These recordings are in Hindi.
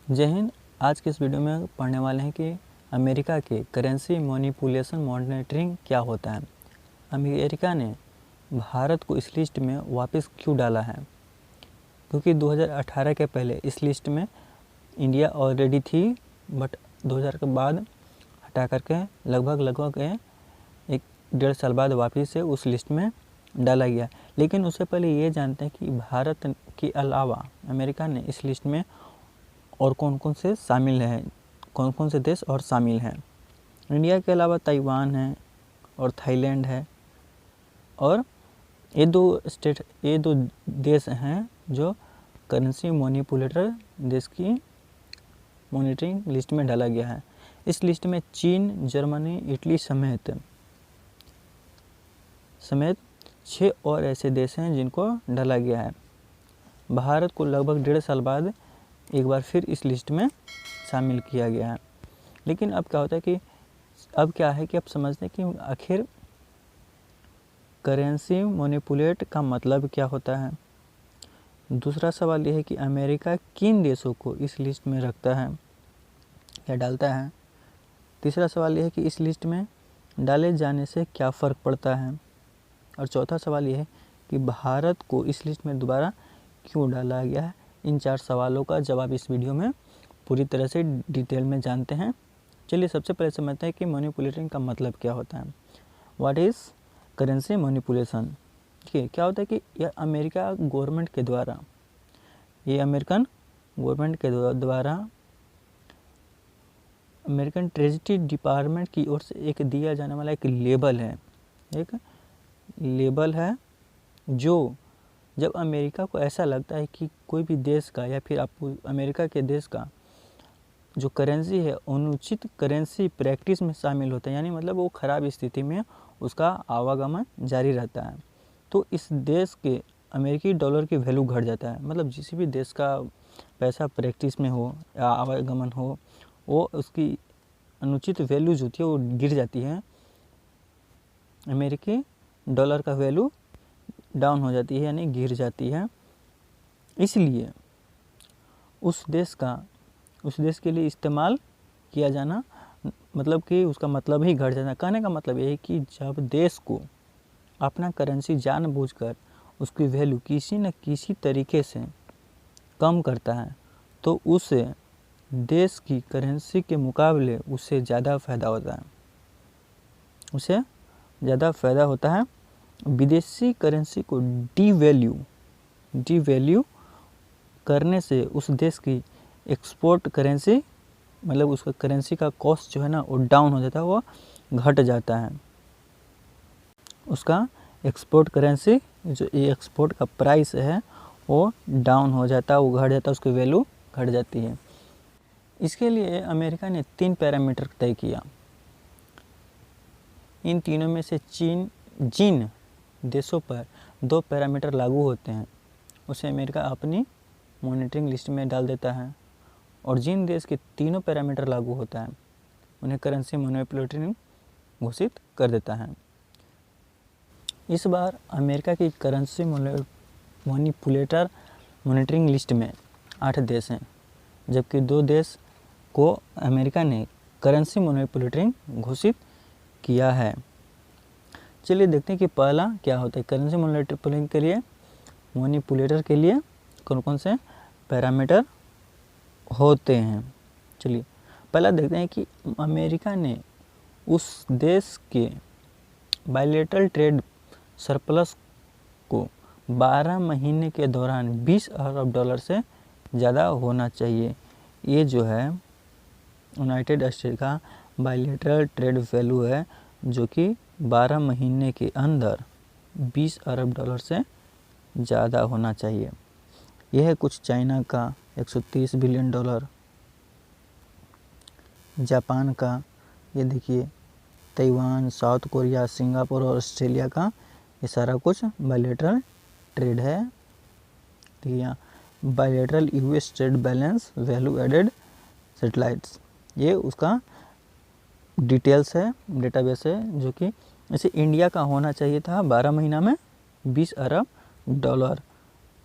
जय हिंद। आज के इस वीडियो में पढ़ने वाले हैं कि अमेरिका के करेंसी मैनिपुलेशन मॉनिटरिंग क्या होता है। अमेरिका ने भारत को इस लिस्ट में वापस क्यों डाला है? क्योंकि 2018 के पहले इस लिस्ट में इंडिया ऑलरेडी थी, बट 2000 के बाद हटा करके लगभग एक डेढ़ साल बाद वापस से उस लिस्ट में डाला गया। लेकिन उससे पहले ये जानते हैं कि भारत के अलावा अमेरिका ने इस लिस्ट में और कौन कौन से शामिल हैं, कौन कौन से देश और शामिल हैं। इंडिया के अलावा ताइवान है और थाईलैंड है, और ये दो देश हैं जो करेंसी मैनिपुलेटर देश की मॉनिटरिंग लिस्ट में डाला गया है। इस लिस्ट में चीन, जर्मनी, इटली समेत 6 और ऐसे देश हैं जिनको डाला गया है। भारत को लगभग डेढ़ साल बाद एक बार फिर इस लिस्ट में शामिल किया गया है। लेकिन अब क्या होता है कि आप समझते हैं कि आखिर करेंसी मैनिपुलेट का मतलब क्या होता है। दूसरा सवाल यह है कि अमेरिका किन देशों को इस लिस्ट में रखता है या डालता है। तीसरा सवाल यह है कि इस लिस्ट में डाले जाने से क्या फ़र्क पड़ता है। और चौथा सवाल यह है कि भारत को इस लिस्ट में दोबारा क्यों डाला गया है। इन 4 सवालों का जवाब इस वीडियो में पूरी तरह से डिटेल में जानते हैं। चलिए सबसे पहले समझते हैं कि मैनिपुलेटिंग का मतलब क्या होता है। What is currency manipulation. देखिए क्या होता है कि यह अमेरिकन गवर्नमेंट के द्वारा अमेरिकन ट्रेजरी डिपार्टमेंट की ओर से एक दिया जाने वाला एक लेबल है जो जब अमेरिका को ऐसा लगता है कि कोई भी देश का या फिर अमेरिका के देश का जो करेंसी है अनुचित करेंसी प्रैक्टिस में शामिल होता है, यानी मतलब वो ख़राब स्थिति में उसका आवागमन जारी रहता है, तो इस देश के अमेरिकी डॉलर की वैल्यू घट जाता है। मतलब जिस भी देश का पैसा प्रैक्टिस में हो या आवागमन हो, वो उसकी अनुचित वैल्यू जो होती है वो गिर जाती है, अमेरिकी डॉलर का वैल्यू डाउन हो जाती है यानी गिर जाती है। इसलिए उस देश के लिए इस्तेमाल किया जाना मतलब कि उसका मतलब ही घट जाना। कहने का मतलब ये है कि जब देश को अपना करेंसी जानबूझकर उसकी वैल्यू किसी न किसी तरीके से कम करता है, तो उसे देश की करेंसी के मुकाबले उससे ज़्यादा फ़ायदा होता है। विदेशी करेंसी को डीवैल्यू करने से उस देश की एक्सपोर्ट करेंसी मतलब उसका करेंसी का कॉस्ट जो है ना वो डाउन हो जाता है, वो घट जाता है। उसका एक्सपोर्ट करेंसी जो ये एक्सपोर्ट का प्राइस है वो डाउन हो जाता है, वो घट जाता है, उसकी वैल्यू घट जाती है। इसके लिए अमेरिका ने 3 पैरामीटर तय किया। इन तीनों में से जिन देशों पर 2 पैरामीटर लागू होते हैं उसे अमेरिका अपनी मॉनिटरिंग लिस्ट में डाल देता है, और जिन देश के तीनों पैरामीटर लागू होता है उन्हें करेंसी मैनिपुलेटिंग घोषित कर देता है। इस बार अमेरिका की करेंसी मैनिपुलेटर मॉनिटरिंग लिस्ट में 8 देश हैं, जबकि 2 देश को अमेरिका ने करेंसी मैनिपुलेटिंग घोषित किया है। चलिए देखते हैं कि पहला क्या होता है। करेंसी मैनिपुलेटर के लिए कौन कौन से पैरामीटर होते हैं। चलिए पहला देखते हैं कि अमेरिका ने उस देश के बायलैटरल ट्रेड सरप्लस को 12 महीने के दौरान 20 अरब डॉलर से ज़्यादा होना चाहिए। ये जो है यूनाइटेड स्टेट्स का बायलैटरल ट्रेड वैल्यू है, जो कि 12 महीने के अंदर 20 अरब डॉलर से ज़्यादा होना चाहिए। यह है कुछ चाइना का 130 बिलियन डॉलर, जापान का ये देखिए, ताइवान, साउथ कोरिया, सिंगापुर और ऑस्ट्रेलिया का ये सारा कुछ बायलैटरल ट्रेड है। ठीक है, bilateral US trade balance value added satellites, ये उसका डिटेल्स है, डेटाबेस है, जो कि जैसे इंडिया का होना चाहिए था 12 महीना में 20 अरब डॉलर,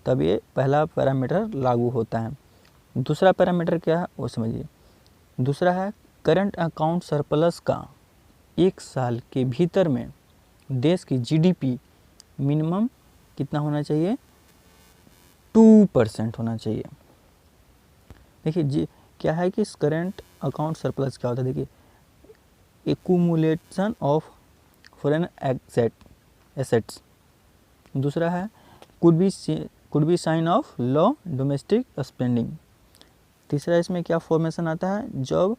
तब ये पहला पैरामीटर लागू होता है। दूसरा पैरामीटर क्या है वो समझिए। दूसरा है करंट अकाउंट सरप्लस का 1 साल के भीतर में देश की जीडीपी मिनिमम कितना होना चाहिए, 2% होना चाहिए। देखिए जी क्या है कि करंट अकाउंट सरप्लस क्या होता है, देखिए एक्यूमुलेशन ऑफ फॉरेन एसेट्स। दूसरा है could be sign of low domestic spending. तीसरा इसमें क्या फॉर्मेशन आता है, job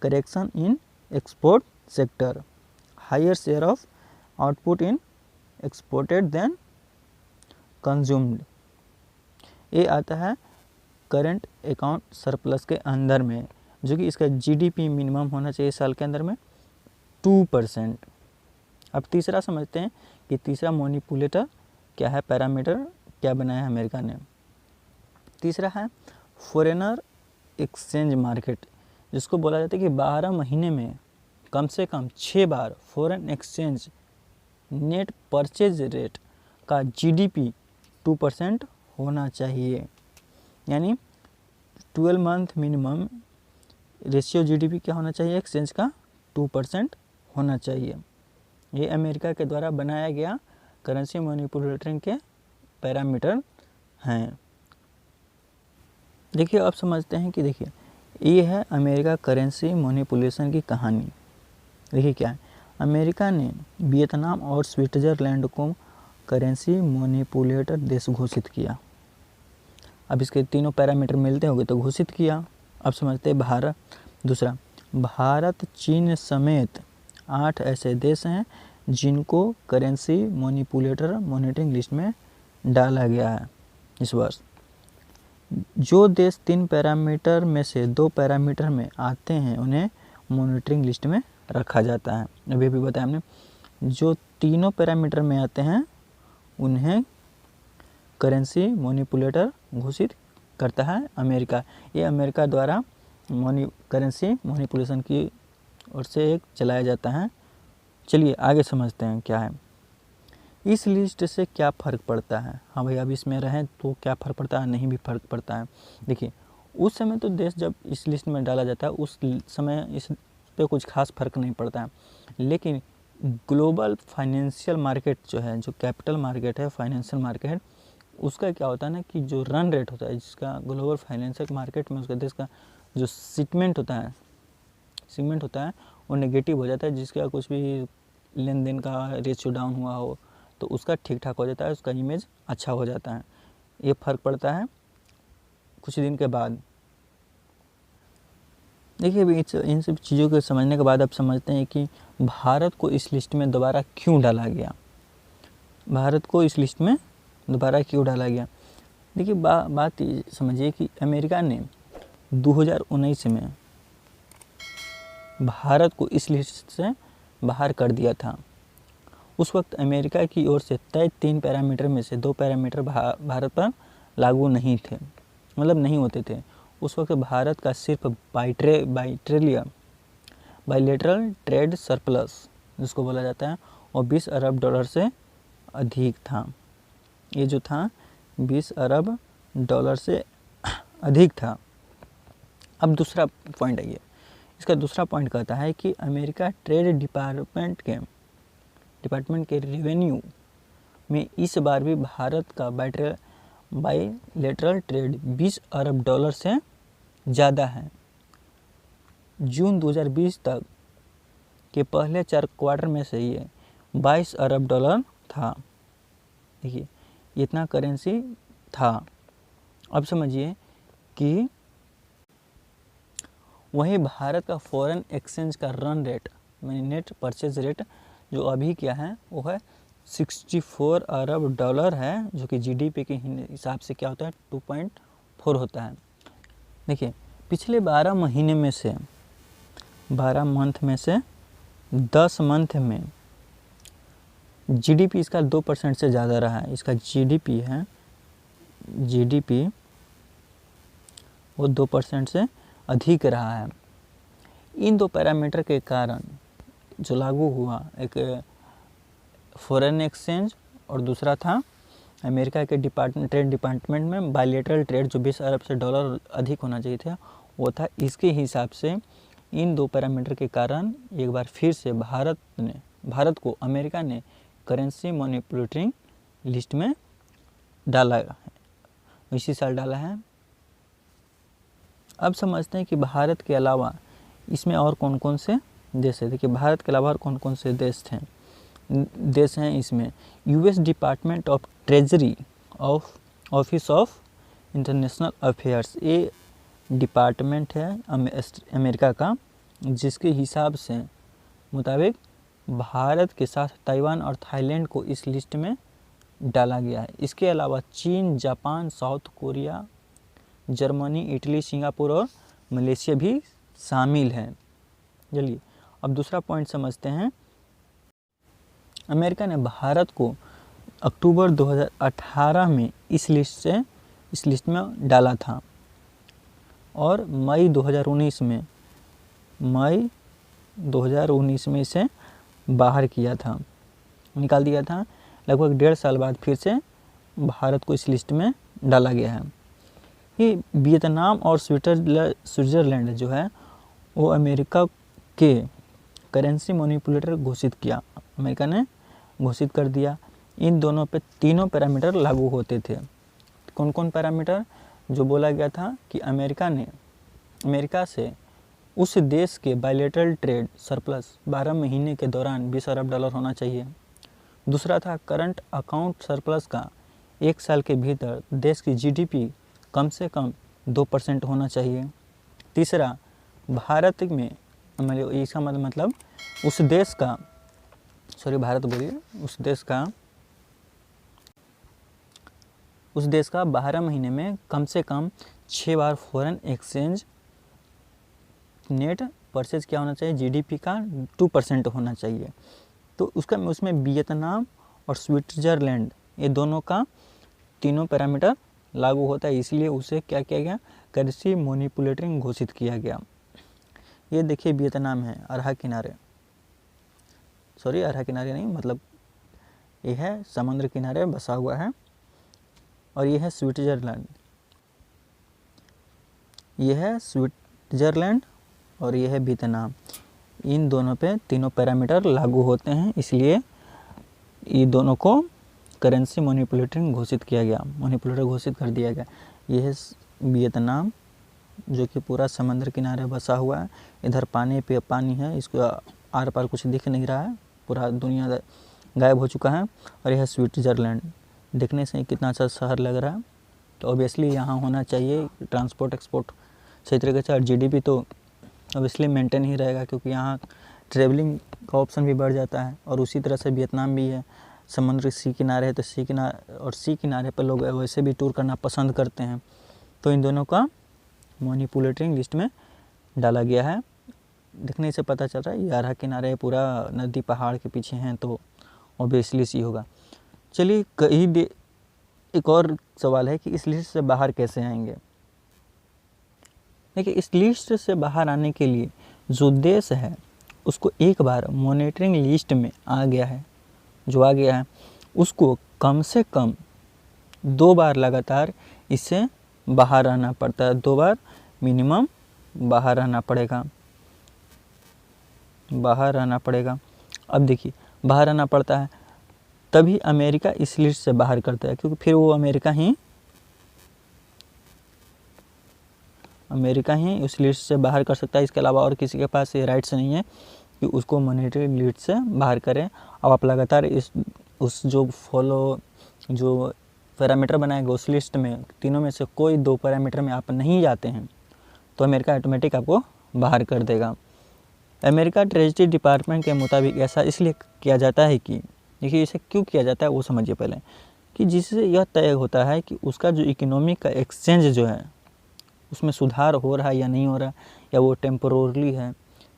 correction in export sector, higher share of output in exported than consumed. ये आता है करंट अकाउंट सरप्लस के अंदर में, जो कि इसका जीडीपी मिनिमम होना चाहिए साल के अंदर में 2%। अब तीसरा समझते हैं कि तीसरा मैनिपुलेटर क्या है, पैरामीटर क्या बनाया है अमेरिका ने। तीसरा है फॉरेनर एक्सचेंज मार्केट, जिसको बोला जाता है कि 12 महीने में कम से कम 6 बार foreign exchange net purchase rate का जीडीपी 2% होना चाहिए, यानी 12 मंथ मिनिमम रेशियो जीडीपी क्या होना चाहिए, एक्सचेंज का 2% होना चाहिए। ये अमेरिका के द्वारा बनाया गया करेंसी मैनिपुलेटिंग के पैरामीटर हैं। देखिए अब समझते हैं कि देखिए ये है अमेरिका करेंसी मैनिपुलेशन की कहानी। देखिए क्या है, अमेरिका ने वियतनाम और स्विट्जरलैंड को करेंसी मैनिपुलेटर देश घोषित किया। अब इसके तीनों पैरामीटर मिलते होंगे तो घोषित किया। अब समझते हैं भारत। दूसरा, भारत चीन समेत 8 ऐसे देश हैं जिनको करेंसी मैनिपुलेटर मॉनिटरिंग लिस्ट में डाला गया है इस वर्ष। जो देश 3 पैरामीटर में से 2 पैरामीटर में आते हैं उन्हें मॉनिटरिंग लिस्ट में रखा जाता है। अभी भी बताया हमने, जो तीनों पैरामीटर में आते हैं उन्हें करेंसी मैनिपुलेटर घोषित करता है अमेरिका। ये अमेरिका द्वारा करेंसी मैनिपुलेशन की ओर से एक चलाया जाता है। चलिए आगे समझते हैं क्या है इस लिस्ट से क्या फ़र्क पड़ता है। हाँ भाई, अब इसमें रहें तो क्या फ़र्क पड़ता है, नहीं भी फ़र्क पड़ता है। देखिए उस समय तो देश जब इस लिस्ट में डाला जाता है उस समय इस पे कुछ खास फर्क नहीं पड़ता है, लेकिन ग्लोबल फाइनेंशियल मार्केट जो है, जो कैपिटल मार्केट है, फाइनेंशियल मार्केट, उसका क्या होता है ना कि जो रन रेट होता है जिसका ग्लोबल फाइनेंशियल मार्केट में उसका देश का जो सेगमेंट होता है वो नेगेटिव हो जाता है। जिसका कुछ भी लेन देन का रेशियो डाउन हुआ हो तो उसका ठीक ठाक हो जाता है, उसका इमेज अच्छा हो जाता है। ये फ़र्क पड़ता है कुछ दिन के बाद। देखिए अभी इन सब चीज़ों को समझने के बाद अब समझते हैं कि भारत को इस लिस्ट में दोबारा क्यों डाला गया। भारत को इस लिस्ट में दोबारा क्यों डाला गया, देखिए बात समझिए कि अमेरिका ने 2019 में भारत को इस लिस्ट से बाहर कर दिया था। उस वक्त अमेरिका की ओर से तय 3 पैरामीटर में से 2 पैरामीटर भारत पर लागू नहीं थे, मतलब नहीं होते थे। उस वक्त भारत का सिर्फ बाइलेटरल ट्रेड सरप्लस जिसको बोला जाता है और 20 अरब डॉलर से अधिक था। ये जो था 20 अरब डॉलर से अधिक था। अब दूसरा पॉइंट आइए, इसका दूसरा पॉइंट कहता है कि अमेरिका ट्रेड डिपार्टमेंट के रेवेन्यू में इस बार भी भारत का बाइलेटरल ट्रेड 20 अरब डॉलर से ज़्यादा है। जून 2020 तक के पहले 4 क्वार्टर में से ये 22 अरब डॉलर था। देखिए इतना करेंसी था। अब समझिए कि वहीं भारत का फॉरेन एक्सचेंज का रन रेट यानी नेट परचेज रेट जो अभी क्या है वो है 64 अरब डॉलर है, जो कि जीडीपी के हिसाब से क्या होता है 2.4 होता है। देखिए पिछले 12 मंथ में से 10 मंथ में जीडीपी इसका 2% से ज़्यादा रहा है। इसका जीडीपी वो 2% से अधिक रहा है। इन 2 पैरामीटर के कारण जो लागू हुआ, एक फॉरेन एक्सचेंज और दूसरा था अमेरिका के ट्रेड डिपार्टमेंट में बायलैटरल ट्रेड जो 20 अरब से डॉलर अधिक होना चाहिए था वो था। इसके हिसाब से इन दो पैरामीटर के कारण एक बार फिर से भारत को अमेरिका ने करेंसी मैनिपुलेटिंग लिस्ट में डाला है, इसी साल डाला है। अब समझते हैं कि भारत के अलावा इसमें और कौन कौन से देश है। देखिए भारत के अलावा और कौन कौन से देश हैं इसमें। US department of treasury office of international affairs, ये डिपार्टमेंट है अमेरिका का, जिसके हिसाब से मुताबिक भारत के साथ ताइवान और थाईलैंड को इस लिस्ट में डाला गया है। इसके अलावा चीन, Japan, south Korea, Germany, Italy, Singapore और मलेशिया भी शामिल हैं। चलिए अब दूसरा पॉइंट समझते हैं। अमेरिका ने भारत को अक्टूबर 2018 में इस लिस्ट में डाला था और मई 2019 में इसे बाहर किया था, निकाल दिया था। लगभग 1.5 साल बाद फिर से भारत को इस लिस्ट में डाला गया है। ये वियतनाम और स्विट्ज़रलैंड जो है वो अमेरिका के करेंसी मैनिपुलेटर घोषित किया, अमेरिका ने घोषित कर दिया। इन दोनों पे तीनों पैरामीटर लागू होते थे। कौन कौन पैरामीटर? जो बोला गया था कि अमेरिका से उस देश के बायलैटरल ट्रेड सरप्लस 12 महीने के दौरान 20 अरब डॉलर होना चाहिए। दूसरा था करंट अकाउंट सरप्लस का 1 साल के भीतर देश की जीडीपी कम से कम 2% होना चाहिए। तीसरा, भारत में इसका मतलब उस देश का उस देश का 12 महीने में कम से कम 6 बार फॉरेन एक्सचेंज नेट परचेज क्या होना चाहिए, जीडीपी का 2% होना चाहिए। तो उसमें वियतनाम और स्विट्ज़रलैंड ये दोनों का तीनों पैरामीटर लागू होता है, इसलिए उसे क्या किया गया, करेंसी मैनिपुलेटिंग घोषित किया गया। ये देखिए वियतनाम है अरहा किनारे नहीं, मतलब ये है समुद्र किनारे बसा हुआ है, और ये है स्विट्ज़रलैंड, और ये है वियतनाम। इन दोनों पे तीनों पैरामीटर लागू होते हैं, इसलिए ये दोनों को करेंसी मैनिपुलेटिंग घोषित कर दिया गया। ये है वियतनाम जो कि पूरा समंदर किनारे बसा हुआ है, इधर पानी पे पानी है, इसको आर पार कुछ दिख नहीं रहा है, पूरा दुनिया गायब हो चुका है। और यह है स्विट्ज़रलैंड, देखने से कितना अच्छा शहर लग रहा है। तो ऑब्वियसली यहाँ होना चाहिए ट्रांसपोर्ट एक्सपोर्ट सही तरीके से, और जीडीपी तो ऑब्वियसली मेंटेन ही रहेगा, क्योंकि यहाँ ट्रेवलिंग का ऑप्शन भी बढ़ जाता है। और उसी तरह से वियतनाम भी है, समुद्र सी किनारे है, तो सी किनारे पर लोग वैसे भी टूर करना पसंद करते हैं। तो इन दोनों का मैनिपुलेटिंग लिस्ट में डाला गया है। देखने से पता चल रहा है ये अरहा किनारे पूरा नदी पहाड़ के पीछे हैं, तो ऑब्वियसली सी होगा। चलिए एक और सवाल है कि इस लिस्ट से बाहर कैसे आएंगे। देखिए इस लिस्ट से बाहर आने के लिए जो देश है उसको एक बार मॉनिटरिंग लिस्ट में आ गया है, उसको कम से कम 2 बार लगातार इससे बाहर रहना पड़ता है, 2 बार मिनिमम बाहर रहना पड़ेगा। अब देखिए बाहर रहना पड़ता है तभी अमेरिका इस लिस्ट से बाहर करता है, क्योंकि फिर वो अमेरिका ही उस लिस्ट से बाहर कर सकता है। इसके अलावा और किसी के पास ये राइट्स नहीं है कि उसको मॉनिटरिंग लिस्ट से बाहर करें। अब आप लगातार जो पैरामीटर बनाएगा उस लिस्ट में, तीनों में से कोई 2 पैरामीटर में आप नहीं जाते हैं तो अमेरिका ऑटोमेटिक आपको बाहर कर देगा। अमेरिका ट्रेजरी डिपार्टमेंट के मुताबिक ऐसा इसलिए किया जाता है कि देखिए इसे क्यों किया जाता है वो समझिए पहले, कि जिससे यह तय होता है कि उसका जो इकोनॉमी का एक्सचेंज जो है उसमें सुधार हो रहा है या नहीं हो रहा है, या वो टेम्पोरली है,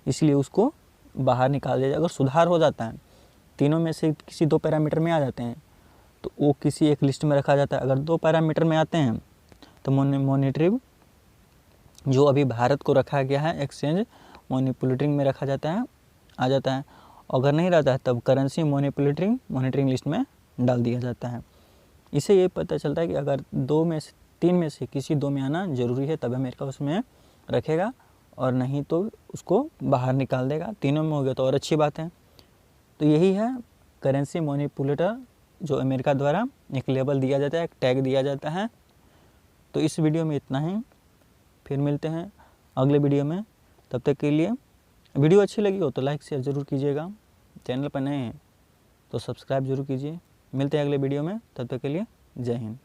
इसलिए उसको बाहर निकाल दिया जाए। अगर सुधार हो जाता है, तीनों में से किसी 2 पैरामीटर में आ जाते हैं तो वो किसी एक लिस्ट में रखा जाता है। अगर 2 पैरामीटर में आते हैं तो मॉनिटरिंग जो अभी भारत को रखा गया है एक्सचेंज मैनिपुलेटिंग में आ जाता है। अगर नहीं रहता है तब करेंसी मैनिपुलेटिंग मॉनिटरिंग लिस्ट में डाल दिया जाता है। इससे ये पता चलता है कि अगर 3 में से किसी 2 में आना ज़रूरी है तब अमेरिका उसमें रखेगा, और नहीं तो उसको बाहर निकाल देगा। तीनों में हो गया तो और अच्छी बात है। तो यही है करेंसी मैनिपुलेटर, जो अमेरिका द्वारा एक लेबल दिया जाता है, एक टैग दिया जाता है। तो इस वीडियो में इतना ही, फिर मिलते हैं अगले वीडियो में। तब तक के लिए वीडियो अच्छी लगी हो तो लाइक शेयर ज़रूर कीजिएगा, चैनल पर नए हैं तो सब्सक्राइब जरूर कीजिए। मिलते हैं अगले वीडियो में, तब तक के लिए जय हिंद।